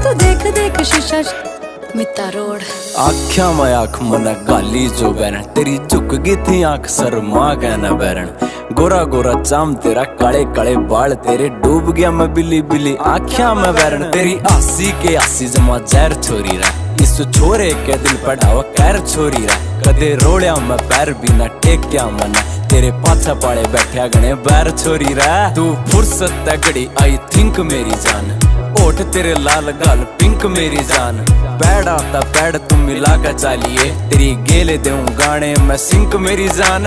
तू देख देख शीशा मिता रोड। आख्या में आंख मन गाली जो बैरन, तेरी झुक गई थी आंख शर्मा कहना बैरन। गोरा गोरा चाम तेरा, काले काले बाल तेरे, डूब गया मैं बिली बिली आख्या में बैरन। तेरी आसी के आसी जमा जहर छोरी रा, इस छोरे के दिल पढ़ावा कैर छोरी रा। कदे रोड़िया मैं पैर भी ना टेक्या मना, तेरे पाछा पाड़े बैठा गणे बैर छोरी रा। तू फुर्सत तगड़ी आई थिंक मेरी जान, ओठ तेरे लाल गाल पिंक मेरी जान। पैड आता पैड तुम मिला कर चालिए, तेरी गेले दूं गाने मैं सिंक मेरी जान।